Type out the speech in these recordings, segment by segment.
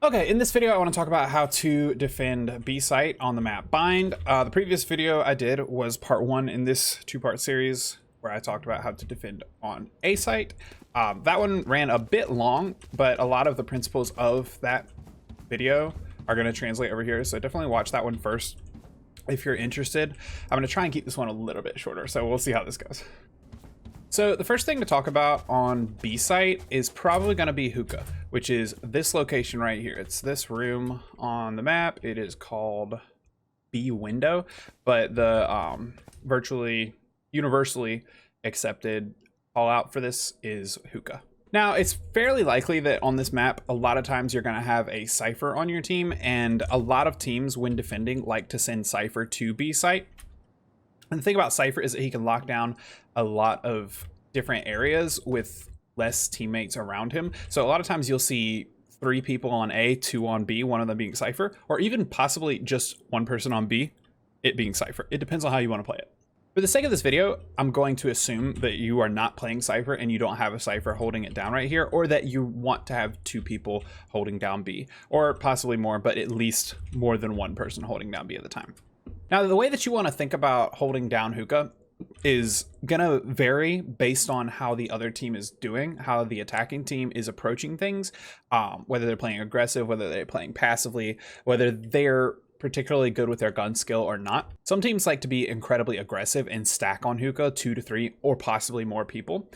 Okay, in this video I want to talk about how to defend B site on the map Bind. The previous video I did was part 1 in this 2-part series where I talked about how to defend on A site. That one ran a bit long, but a lot of the principles of that video are going to translate over here, so definitely watch that one first if you're interested. I'm going to try and keep this one a little bit shorter, so we'll see how this goes. So the first thing to talk about on B site is probably going to be Hookah, which is this location right here. It's this room on the map. It is called B window, but the virtually universally accepted call out for this is Hookah. Now, it's fairly likely that on this map, a lot of times you're going to have a Cypher on your team, and a lot of teams when defending like to send Cypher to B site. And the thing about Cypher is that he can lock down a lot of different areas with less teammates around him. So a lot of times you'll see 3 people on A, 2 on B, one of them being Cypher, or even possibly just 1 person on B, it being Cypher. It depends on how you want to play it. For the sake of this video, I'm going to assume that you are not playing Cypher and you don't have a Cypher holding it down right here, or that you want to have 2 people holding down B, or possibly more, but at least more than 1 person holding down B at the time. Now, the way that you want to think about holding down Hookah is going to vary based on how the other team is doing, how the attacking team is approaching things, whether they're playing aggressive, whether they're playing passively, whether they're particularly good with their gun skill or not. Some teams like to be incredibly aggressive and stack on Hookah 2 to 3 or possibly more people.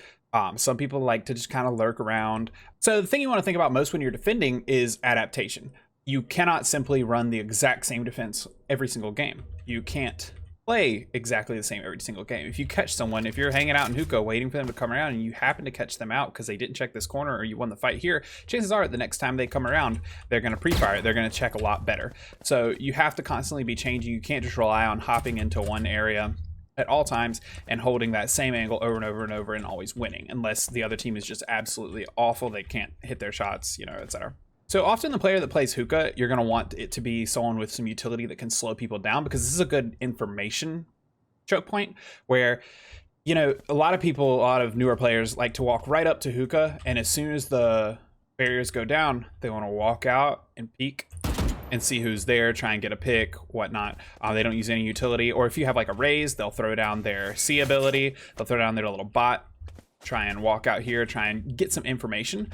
Some people like to just kind of lurk around. So the thing you want to think about most when you're defending is adaptation. You cannot simply run the exact same defense every single game. You can't play exactly the same every single game. If you catch someone, if you're hanging out in Hookah waiting for them to come around and you happen to catch them out because they didn't check this corner or you won the fight here, chances are the next time they come around, they're going to pre-fire it. They're going to check a lot better. So you have to constantly be changing. You can't just rely on hopping into one area at all times and holding that same angle over and over and over and always winning, unless the other team is just absolutely awful. They can't hit their shots, you know, etc. So often the player that plays Hookah, you're going to want it to be someone with some utility that can slow people down, because this is a good information choke point where, you know, a lot of newer players like to walk right up to Hookah, and as soon as the barriers go down, they want to walk out and peek and see who's there, try and get a pick, whatnot. They don't use any utility, or if you have like a raise, they'll throw down their C ability, they'll throw down their little bot, try and walk out here, try and get some information.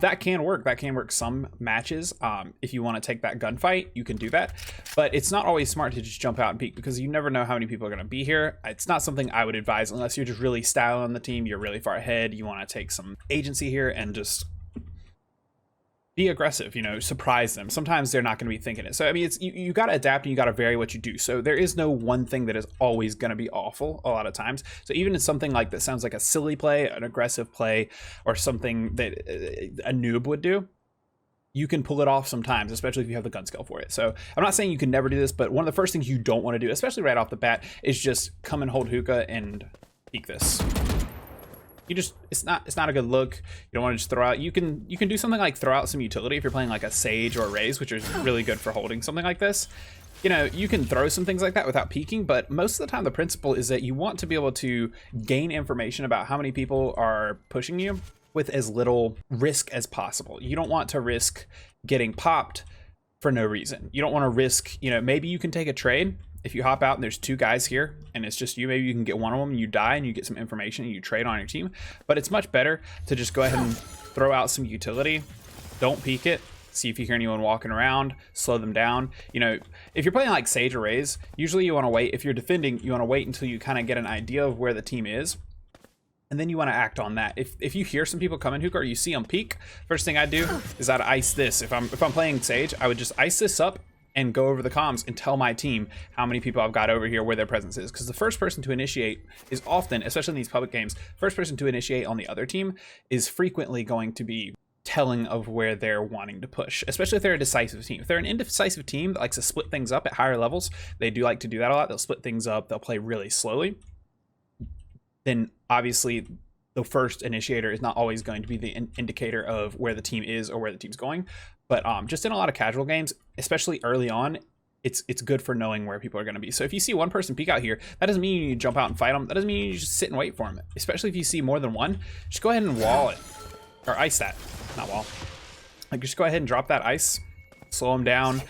That can work some matches. If you want to take that gunfight, you can do that, but it's not always smart to just jump out and peek, because you never know how many people are going to be here. It's not something I would advise unless you're just really styling the team, you're really far ahead, you want to take some agency here and just be aggressive, you know, surprise them. Sometimes they're not going to be thinking it. So I mean, it's you got to adapt and you got to vary what you do. So there is no one thing that is always going to be awful a lot of times. So even in something like that sounds like a silly play, an aggressive play, or something that a noob would do, you can pull it off sometimes, especially if you have the gun skill for it. So I'm not saying you can never do this, but one of the first things you don't want to do, especially right off the bat, is just come and hold Hookah and peek this. It's not a good look. You don't want to just throw out. You can do something like throw out some utility if you're playing like a Sage or a Raze, which is really good for holding something like this. You know, you can throw some things like that without peeking, but most of the time the principle is that you want to be able to gain information about how many people are pushing you with as little risk as possible. You don't want to risk getting popped for no reason. You don't want to risk, you know, maybe you can take a trade. If you hop out and there's 2 guys here and it's just you, maybe you can get one of them and you die and you get some information and you trade on your team. But it's much better to just go ahead and throw out some utility. Don't peek it. See if you hear anyone walking around, slow them down. You know, if you're playing like Sage or Raze, usually you want to wait. If you're defending, you want to wait until you kind of get an idea of where the team is, and then you want to act on that. If you hear some people coming Hookah or you see them peek, first thing I do is I'd ice this. If I'm playing Sage, I would just ice this up and go over the comms and tell my team how many people I've got over here, where their presence is. Because the first person to initiate is often, especially in these public games, first person to initiate on the other team is frequently going to be telling of where they're wanting to push, especially if they're a decisive team. If they're an indecisive team that likes to split things up at higher levels, they do like to do that a lot. They'll split things up, they'll play really slowly. Then obviously the first initiator is not always going to be the indicator of where the team is or where the team's going. But just in a lot of casual games, especially early on, it's good for knowing where people are going to be. So if you see one person peek out here, that doesn't mean you jump out and fight them. That doesn't mean you just sit and wait for them. Especially if you see more than one, just go ahead and wall it. Or ice that. Not wall. Like, just go ahead and drop that ice slow them down.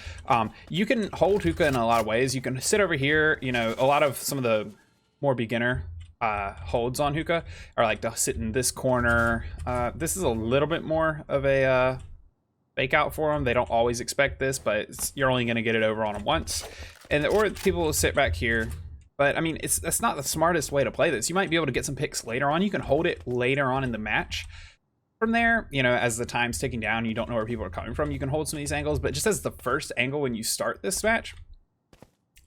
You can hold Hookah in a lot of ways. You can sit over here. You know, a lot of some of the more beginner holds on Hookah are like to sit in this corner. This is a little bit more of a fake out for them. They don't always expect this, but you're only going to get it over on them once. And or people will sit back here. But I mean, that's not the smartest way to play this. You might be able to get some picks later on. You can hold it later on in the match. From there, you know, as the time's ticking down, you don't know where people are coming from, you can hold some of these angles. But just as the first angle when you start this match,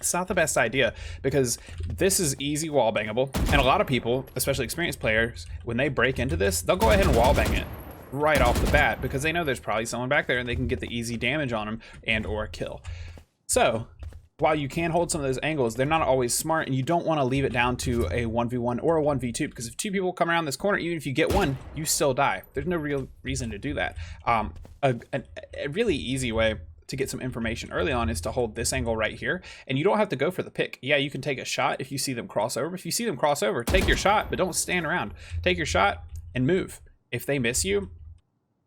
it's not the best idea, because this is easy wall bangable. And a lot of people, especially experienced players, when they break into this, they'll go ahead and wall bang it right off the bat, because they know there's probably someone back there and they can get the easy damage on them and or kill. So while you can hold some of those angles, they're not always smart, and you don't want to leave it down to a 1v1 or a 1v2, because if two people come around this corner, even if you get one, you still die. There's no real reason to do that. A really easy way to get some information early on is to hold this angle right here, and you don't have to go for the pick. Yeah, you can take a shot if you see them cross over. If you see them cross over, take your shot, but don't stand around. Take your shot and move. If they miss you,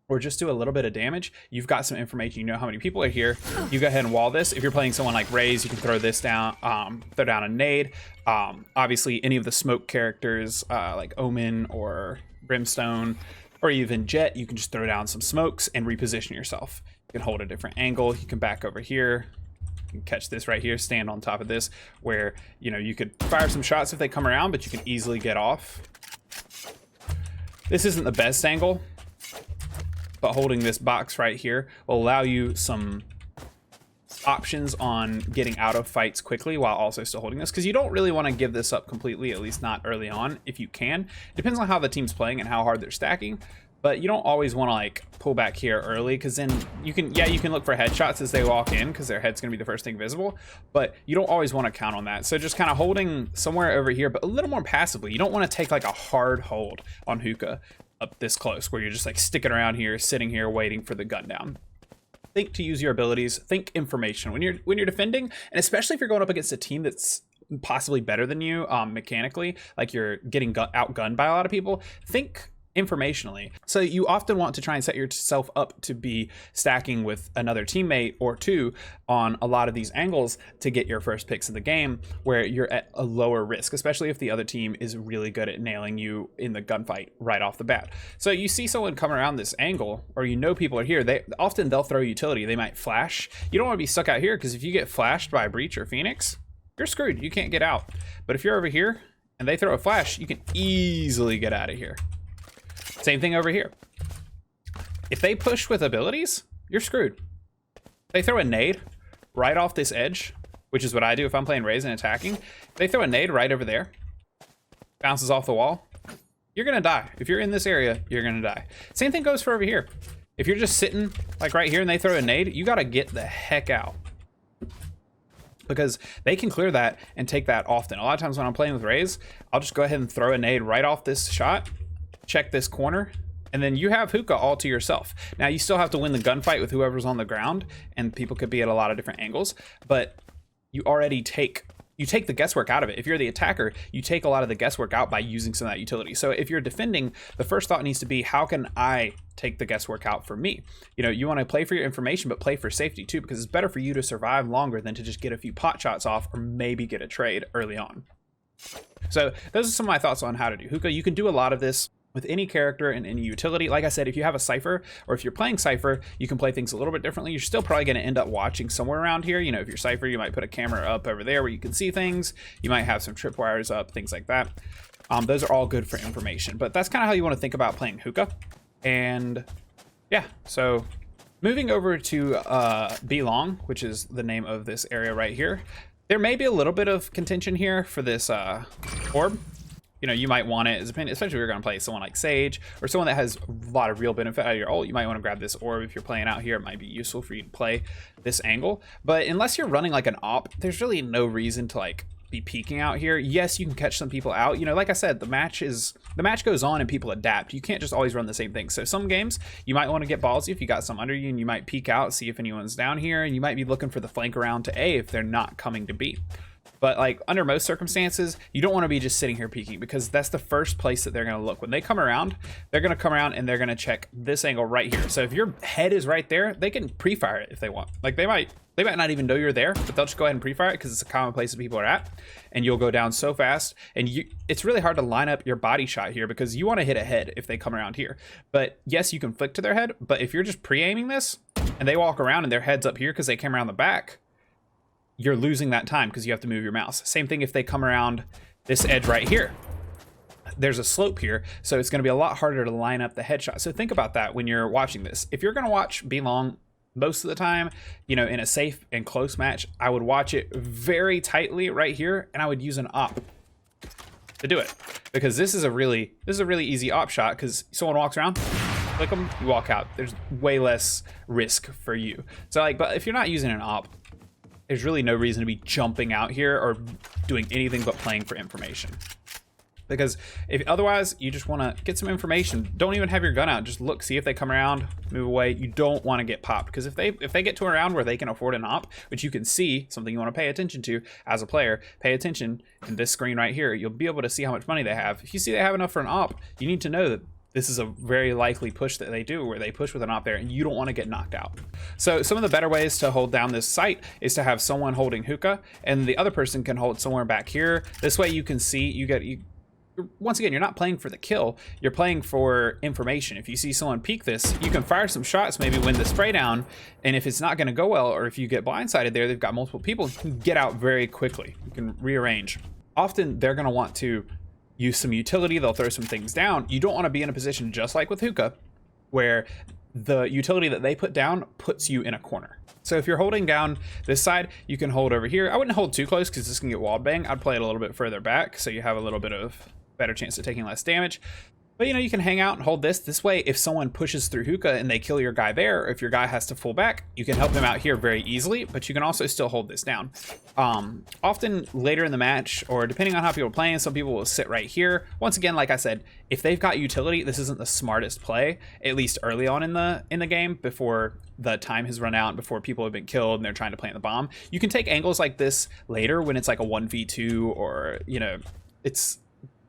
or just do a little bit of damage, you've got some information. You know how many people are here. You go ahead and wall this. If you're playing someone like Raze, you can throw this down, throw down a nade. Obviously, any of the smoke characters like Omen or Brimstone, or even Jet, you can just throw down some smokes and reposition yourself. You can hold a different angle. You can back over here. You can catch this right here, stand on top of this, where, you know, you could fire some shots if they come around, but you can easily get off. This isn't the best angle, but holding this box right here will allow you some options on getting out of fights quickly while also still holding this, because you don't really want to give this up completely, at least not early on. If you can, it depends on how the team's playing and how hard they're stacking, but you don't always want to like pull back here early, because then you can look for headshots as they walk in, because their head's going to be the first thing visible, but you don't always want to count on that. So just kind of holding somewhere over here, but a little more passively. You don't want to take like a hard hold on Hookah up this close, where you're just like sticking around here, sitting here waiting for the gun down. Think to use your abilities, think information when you're defending, and especially if you're going up against a team that's possibly better than you mechanically, like you're getting outgunned by a lot of people. Think informationally. So you often want to try and set yourself up to be stacking with another teammate or two on a lot of these angles to get your first picks of the game, where you're at a lower risk, especially if the other team is really good at nailing you in the gunfight right off the bat. So you see someone come around this angle, or you know people are here, they'll throw utility. They might flash. You don't want to be stuck out here, because if you get flashed by Breach or Phoenix, you're screwed. You can't get out. But if you're over here and they throw a flash, you can easily get out of here. Same thing over here. If they push with abilities, you're screwed. They throw a nade right off this edge, which is what I do if I'm playing Raze and attacking. They throw a nade right over there, bounces off the wall, you're gonna die. If you're in this area, you're gonna die. Same thing goes for over here. If you're just sitting like right here and they throw a nade, you gotta get the heck out, because they can clear that and take that often. A lot of times when I'm playing with Raze, I'll just go ahead and throw a nade right off this shot, check this corner, and then you have Hookah all to yourself. Now you still have to win the gunfight with whoever's on the ground, and people could be at a lot of different angles, but you already take the guesswork out of it. If you're the attacker, you take a lot of the guesswork out by using some of that utility. So if you're defending, the first thought needs to be, how can I take the guesswork out for me? You know, you want to play for your information, but play for safety too, because it's better for you to survive longer than to just get a few pot shots off or maybe get a trade early on. So those are some of my thoughts on how to do Hookah. You can do a lot of this with any character and any utility. Like I said, if you have a Cypher, or if you're playing Cypher, you can play things a little bit differently. You're still probably going to end up watching somewhere around here. You know, if you're Cypher, you might put a camera up over there where you can see things. You might have some tripwires up, things like that. Those are all good for information, but that's kind of how you want to think about playing Hookah. And yeah, so moving over to B Long, which is the name of this area right here. There may be a little bit of contention here for this orb. You know, you might want it, especially if you're going to play someone like Sage or someone that has a lot of real benefit out of your ult. You might want to grab this orb if you're playing out here. It might be useful for you to play this angle. But unless you're running like an op, there's really no reason to like be peeking out here. Yes, you can catch some people out. You know, like I said, the match goes on and people adapt. You can't just always run the same thing. So some games you might want to get ballsy if you got some under you, and you might peek out, see if anyone's down here, and you might be looking for the flank around to A if they're not coming to B. But like under most circumstances, you don't want to be just sitting here peeking, because that's the first place that they're going to look. When they come around, they're going to come around and they're going to check this angle right here. So if your head is right there, they can pre-fire it if they want. Like they might not even know you're there, but they'll just go ahead and pre-fire it because it's a common place that people are at, and you'll go down so fast. And it's really hard to line up your body shot here because you want to hit a head if they come around here. But yes, you can flick to their head, but if you're just pre-aiming this and they walk around and their head's up here because they came around the back, you're losing that time because you have to move your mouse. Same thing if they come around this edge right here. There's a slope here, so it's going to be a lot harder to line up the headshot. So think about that when you're watching this. If you're going to watch Be Long most of the time, you know, in a safe and close match, I would watch it very tightly right here, and I would use an op to do it, because this is a really easy op shot, because someone walks around, click them, you walk out. There's way less risk for you. So like, but if you're not using an op, there's really no reason to be jumping out here or doing anything but playing for information. Because if otherwise, you just want to get some information. Don't even have your gun out. Just look, see if they come around, move away. You don't want to get popped, because if they get to a round where they can afford an op, which you can see, something you want to pay attention to as a player, pay attention in this screen right here. You'll be able to see how much money they have. If you see they have enough for an op, you need to know that this is a very likely push that they do, where they push with an op there, and you don't want to get knocked out. So some of the better ways to hold down this site is to have someone holding hookah, and the other person can hold somewhere back here. This way you can see, once again, you're not playing for the kill, you're playing for information. If you see someone peek this, you can fire some shots, maybe win the spray down, and if it's not going to go well, or if you get blindsided there, they've got multiple people, you can get out very quickly. You can rearrange. Often they're going to want to use some utility, they'll throw some things down. You don't want to be in a position just like with hookah, where the utility that they put down puts you in a corner. So if you're holding down this side, you can hold over here. I wouldn't hold too close because this can get wall bang. I'd play it a little bit further back so you have a little bit of better chance of taking less damage. But you know, you can hang out and hold this way. If someone pushes through hookah and they kill your guy there, or if your guy has to full back, you can help them out here very easily, but you can also still hold this down. Often later in the match, or depending on how people are playing, some people will sit right here. Once again, like I said, if they've got utility, this isn't the smartest play, at least early on in the game, before the time has run out, before people have been killed and they're trying to plant the bomb. You can take angles like this later when it's like a 1v2, or you know,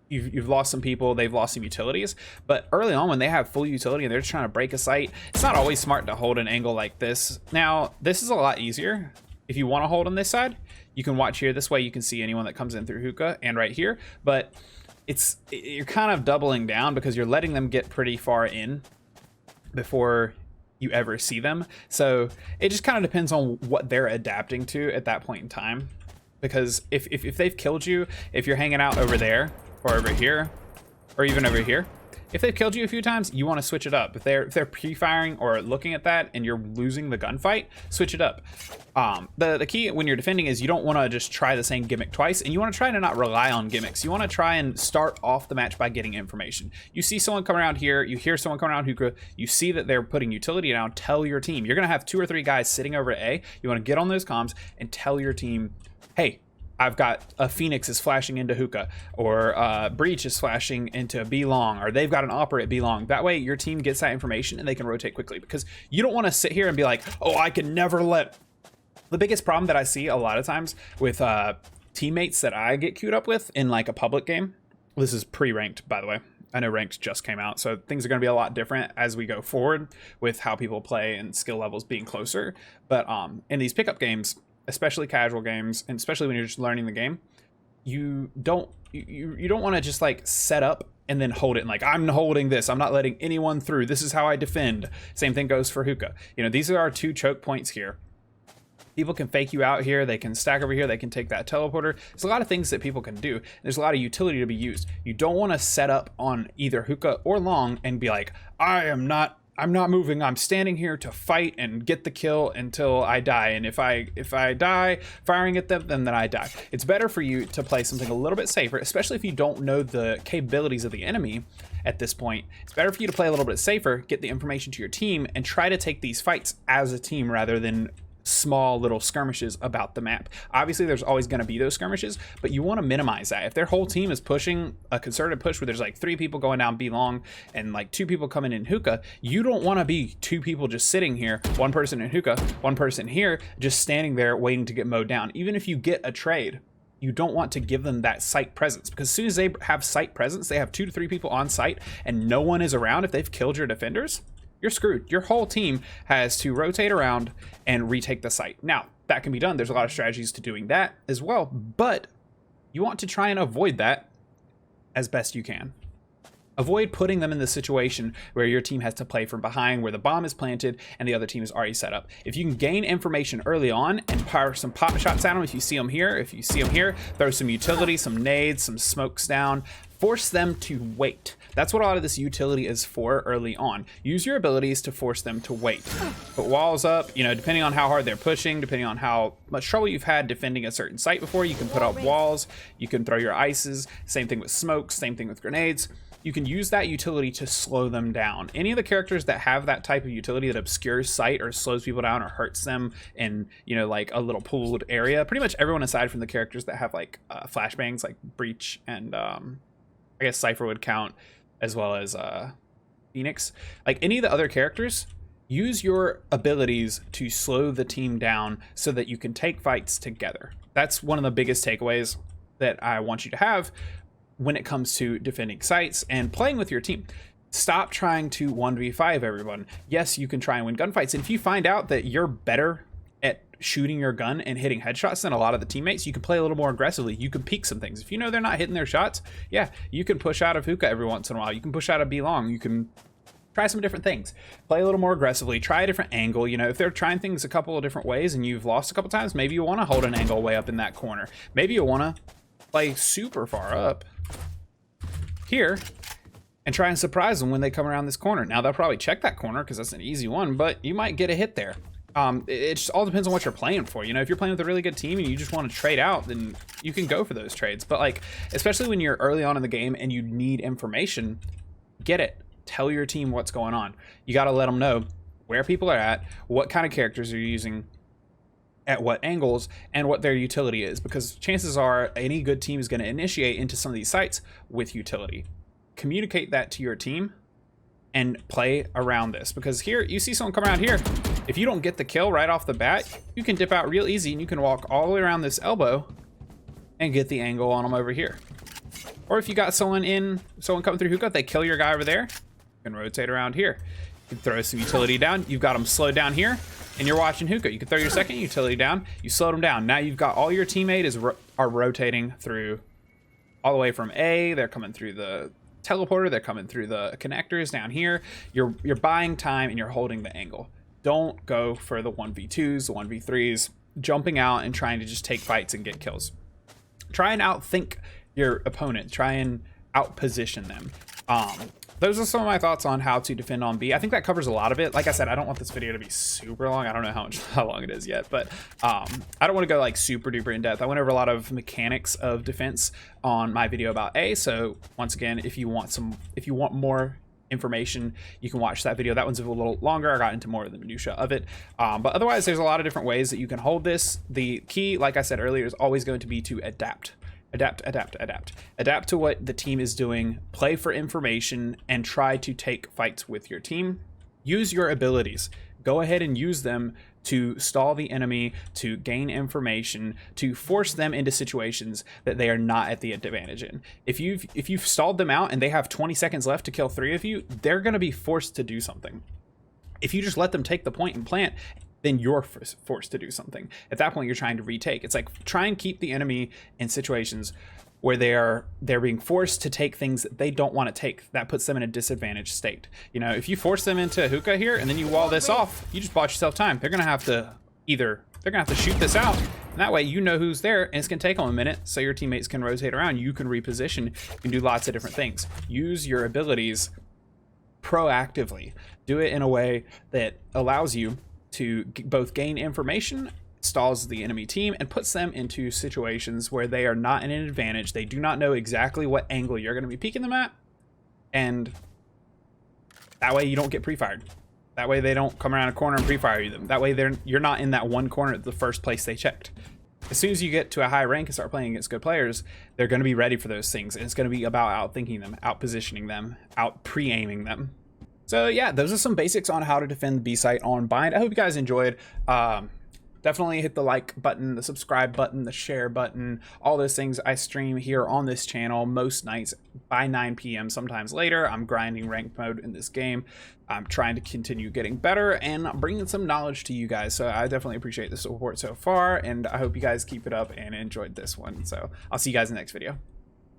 you've lost some people, they've lost some utilities. But early on, when they have full utility and they're just trying to break a site, it's not always smart to hold an angle like this. Now, this is a lot easier. If you want to hold on this side, you can watch here. This way you can see anyone that comes in through hookah, and right here. But you're kind of doubling down because you're letting them get pretty far in before you ever see them. So it just kind of depends on what they're adapting to at that point in time. Because if they've killed you, if you're hanging out over there, or over here, or even over here, if they've killed you a few times, you want to switch it up. If they're pre-firing or looking at that and you're losing the gunfight, switch it up. The key when you're defending is you don't want to just try the same gimmick twice, and you want to try to not rely on gimmicks. You want to try and start off the match by getting information. You see someone come around here, you hear someone come around hookah, you see that they're putting utility down, tell your team. You're going to have 2 or 3 guys sitting over at A. You want to get on those comms and tell your team, hey, I've got a Phoenix is flashing into hookah, or Breach is flashing into B long, or they've got an opera at B long. That way your team gets that information and they can rotate quickly, because you don't want to sit here and be like, oh, I can never let. The biggest problem that I see a lot of times with teammates that I get queued up with in like a public game, this is pre-ranked, by the way. I know ranked just came out, so things are going to be a lot different as we go forward with how people play and skill levels being closer. But in these pickup games, especially casual games, and especially when you're just learning the game, you don't want to just like set up and then hold it and like, I'm holding this, I'm not letting anyone through, this is how I defend. Same thing goes for hookah. You know, these are our 2 choke points here. People can fake you out here, they can stack over here, they can take that teleporter. There's a lot of things that people can do. There's a lot of utility to be used. You don't want to set up on either hookah or long and be like, I'm not moving, I'm standing here to fight and get the kill until I die, and if I die firing at them, then I die. It's better for you to play something a little bit safer, especially if you don't know the capabilities of the enemy at this point. It's better for you to play a little bit safer, get the information to your team, and try to take these fights as a team rather than small little skirmishes about the map. Obviously there's always going to be those skirmishes, but you want to minimize that. If their whole team is pushing a concerted push where there's like 3 people going down B long and like 2 people coming in hookah, you don't want to be 2 people just sitting here, 1 person in hookah, 1 person here, just standing there waiting to get mowed down. Even if you get a trade, you don't want to give them that site presence, because as soon as they have site presence, they have 2 to 3 people on site and no one is around. If they've killed your defenders, you're screwed. Your whole team has to rotate around and retake the site. Now, that can be done. There's a lot of strategies to doing that as well, but you want to try and avoid that as best you can. Avoid putting them in the situation where your team has to play from behind, where the bomb is planted and the other team is already set up. If you can gain information early on and fire some pop shots at them, if you see them here, throw some utility, some nades, some smokes down, force them to wait. That's what a lot of this utility is for early on. Use your abilities to force them to wait. Put walls up, you know, depending on how hard they're pushing, depending on how much trouble you've had defending a certain site before, you can put up walls, you can throw your ices, same thing with smokes, same thing with grenades. You can use that utility to slow them down. Any of the characters that have that type of utility that obscures sight or slows people down or hurts them in, you know, like a little pooled area, pretty much everyone aside from the characters that have like flashbangs like Breach and I guess Cypher would count, as well as Phoenix. Like any of the other characters, use your abilities to slow the team down so that you can take fights together. That's one of the biggest takeaways that I want you to have when it comes to defending sites and playing with your team. Stop trying to 1v5 everyone. Yes, you can try and win gunfights, and if you find out that you're better at shooting your gun and hitting headshots than a lot of the teammates, you can play a little more aggressively. You can peek some things. If you know they're not hitting their shots, yeah, you can push out of Hookah every once in a while. You can push out of B-Long. You can try some different things. Play a little more aggressively. Try a different angle. You know, if they're trying things a couple of different ways and you've lost a couple times, maybe you want to hold an angle way up in that corner. Maybe you want to play super far up here and try and surprise them when they come around this corner. Now, they'll probably check that corner because that's an easy one, but you might get a hit there. It just all depends on what you're playing for. You know, if you're playing with a really good team and you just want to trade out, then you can go for those trades. But like, especially when you're early on in the game and you need information, get it. Tell your team what's going on. You got to let them know where people are at, what kind of characters are you using, at what angles, and what their utility is, because chances are any good team is going to initiate into some of these sites with utility. Communicate that to your team and play around this, because here you see someone come around here. If you don't get the kill right off the bat, you can dip out real easy and you can walk all the way around this elbow and get the angle on them over here. Or if you got someone coming through Hookah, they kill your guy over there, you can rotate around here. You can throw some utility down. You've got them slowed down here and you're watching Hookah. You can throw your second utility down. You slowed them down. Now you've got all your teammates are rotating through all the way from A. They're coming through the teleporter. They're coming through the connectors down here. You're buying time and you're holding the angle. Don't go for the 1v2s, the 1v3s, jumping out and trying to just take fights and get kills. Try and outthink your opponent. Try and outposition them. Those are some of my thoughts on how to defend on B. I think that covers a lot of it. Like I said, I don't want this video to be super long. I don't know how long it is yet, but I don't want to go like super duper in depth. I went over a lot of mechanics of defense on my video about A. So once again, if you want more information, you can watch that video. That one's a little longer. I got into more of the minutia of it, but otherwise there's a lot of different ways that you can hold this. The key, like I said earlier, is always going to be to adapt to what the team is doing. Play for information and try to take fights with your team. Use your abilities. Go ahead and use them to stall the enemy, to gain information, to force them into situations that they are not at the advantage in. If you've stalled them out and they have 20 seconds left to kill 3 of you, they're going to be forced to do something. If you just let them take the point and plant, then you're forced to do something. At that point, you're trying to retake. It's like try and keep the enemy in situations where they're being forced to take things that they don't want to take. That puts them in a disadvantaged state. You know, if you force them into Hookah here and then you wall this off, you just bought yourself time. They're gonna have to shoot this out, and that way you know who's there, and it's gonna take them a minute so your teammates can rotate around. You can reposition. You can do lots of different things. Use your abilities proactively. Do it in a way that allows you to both gain information, stalls the enemy team, and puts them into situations where they are not in an advantage. They do not know exactly what angle you're going to be peeking them at, and that way you don't get pre-fired. That way they don't come around a corner and pre-fire them. That way you're not in that one corner at the first place they checked. As soon as you get to a high rank and start playing against good players, they're going to be ready for those things, and it's going to be about outthinking them, out-positioning them, out-pre-aiming them. So yeah, those are some basics on how to defend the B site on Bind. I hope you guys enjoyed. definitely hit the like button, the subscribe button, the share button, all those things. I stream here on this channel most nights by 9 p.m. sometimes later. I'm grinding ranked mode in this game. I'm trying to continue getting better and bringing some knowledge to you guys, so I definitely appreciate the support so far, and I hope you guys keep it up and enjoyed this one. So I'll see you guys in the next video.